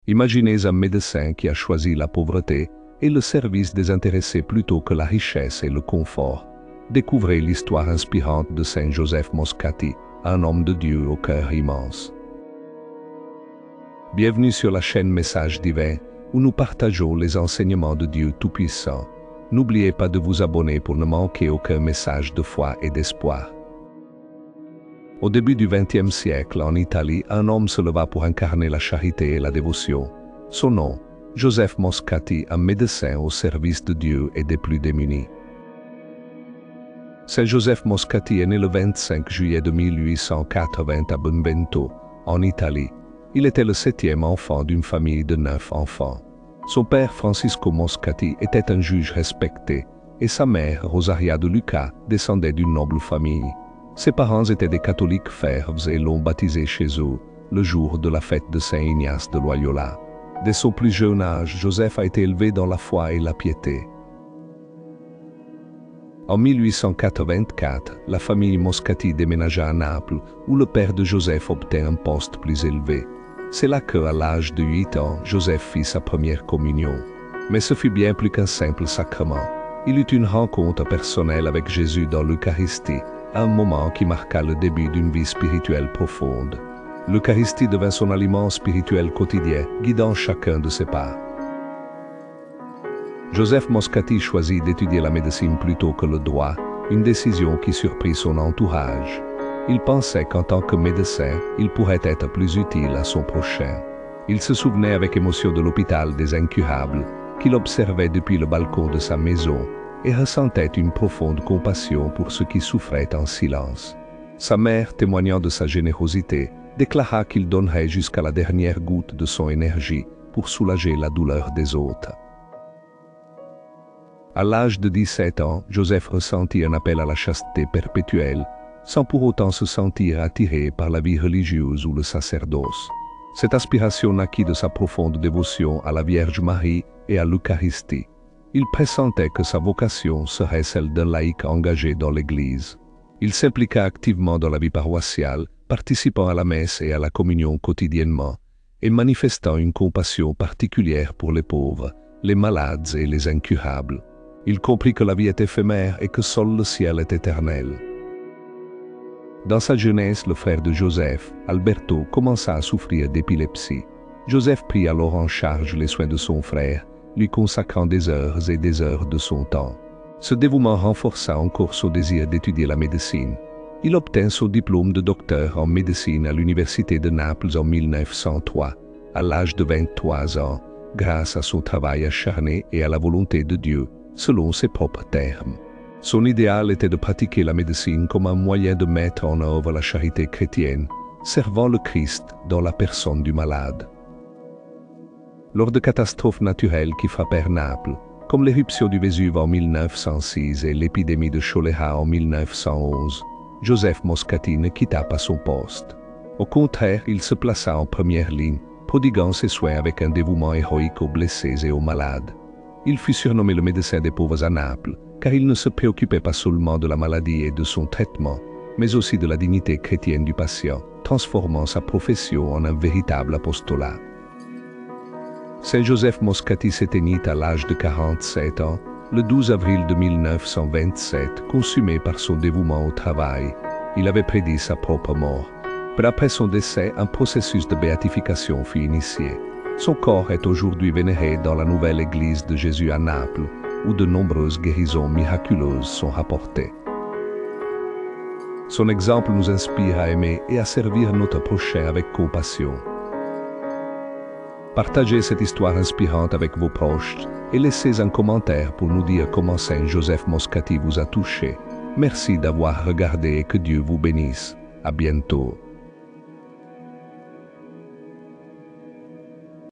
Imaginez un médecin qui a choisi la pauvreté et le service désintéressé plutôt que la richesse et le confort. Découvrez l'histoire inspirante de Saint Joseph Moscati, un homme de Dieu au cœur immense. Bienvenue sur la chaîne Message Divin, où nous partageons les enseignements de Dieu Tout-Puissant. N'oubliez pas de vous abonner pour ne manquer aucun message de foi et d'espoir. Au début du XXe siècle, en Italie, un homme se leva pour incarner la charité et la dévotion. Son nom, Joseph Moscati, un médecin au service de Dieu et des plus démunis. Saint Joseph Moscati est né le 25 juillet de 1880 à Benevento, en Italie. Il était le 7e enfant d'une famille de 9 enfants. Son père, Francisco Moscati, était un juge respecté, et sa mère, Rosaria de Luca, descendait d'une noble famille. Ses parents étaient des catholiques fervents et l'ont baptisé chez eux, le jour de la fête de Saint Ignace de Loyola. Dès son plus jeune âge, Joseph a été élevé dans la foi et la piété. En 1884, la famille Moscati déménagea à Naples, où le père de Joseph obtint un poste plus élevé. C'est là que, à l'âge de 8 ans, Joseph fit sa première communion. Mais ce fut bien plus qu'un simple sacrement. Il eut une rencontre personnelle avec Jésus dans l'Eucharistie, un moment qui marqua le début d'une vie spirituelle profonde. L'Eucharistie devint son aliment spirituel quotidien, guidant chacun de ses pas. Joseph Moscati choisit d'étudier la médecine plutôt que le droit, une décision qui surprit son entourage. Il pensait qu'en tant que médecin, il pourrait être plus utile à son prochain. Il se souvenait avec émotion de l'hôpital des incurables, qu'il observait depuis le balcon de sa maison, et ressentait une profonde compassion pour ceux qui souffraient en silence. Sa mère, témoignant de sa générosité, déclara qu'il donnerait jusqu'à la dernière goutte de son énergie pour soulager la douleur des autres. À l'âge de 17 ans, Joseph ressentit un appel à la chasteté perpétuelle, sans pour autant se sentir attiré par la vie religieuse ou le sacerdoce. Cette aspiration naquit de sa profonde dévotion à la Vierge Marie et à l'Eucharistie. Il pressentait que sa vocation serait celle d'un laïc engagé dans l'Église. Il s'impliqua activement dans la vie paroissiale, participant à la messe et à la communion quotidiennement, et manifestant une compassion particulière pour les pauvres, les malades et les incurables. Il comprit que la vie est éphémère et que seul le ciel est éternel. Dans sa jeunesse, le frère de Joseph, Alberto, commença à souffrir d'épilepsie. Joseph prit alors en charge les soins de son frère, lui consacrant des heures et des heures de son temps. Ce dévouement renforça encore son désir d'étudier la médecine. Il obtint son diplôme de docteur en médecine à l'université de Naples en 1903, à l'âge de 23 ans, grâce à son travail acharné et à la volonté de Dieu, selon ses propres termes. Son idéal était de pratiquer la médecine comme un moyen de mettre en œuvre la charité chrétienne, servant le Christ dans la personne du malade. Lors de catastrophes naturelles qui frappèrent Naples, comme l'éruption du Vésuve en 1906 et l'épidémie de choléra en 1911, Joseph Moscati ne quitta pas son poste. Au contraire, il se plaça en première ligne, prodiguant ses soins avec un dévouement héroïque aux blessés et aux malades. Il fut surnommé le médecin des pauvres à Naples, car il ne se préoccupait pas seulement de la maladie et de son traitement, mais aussi de la dignité chrétienne du patient, transformant sa profession en un véritable apostolat. Saint Joseph Moscati s'éteignit à l'âge de 47 ans, le 12 avril de 1927, consumé par son dévouement au travail. Il avait prédit sa propre mort. Peu après son décès, un processus de béatification fut initié. Son corps est aujourd'hui vénéré dans la nouvelle église de Jésus à Naples, où de nombreuses guérisons miraculeuses sont rapportées. Son exemple nous inspire à aimer et à servir notre prochain avec compassion. Partagez cette histoire inspirante avec vos proches et laissez un commentaire pour nous dire comment Saint Joseph Moscati vous a touché. Merci d'avoir regardé et que Dieu vous bénisse. À bientôt.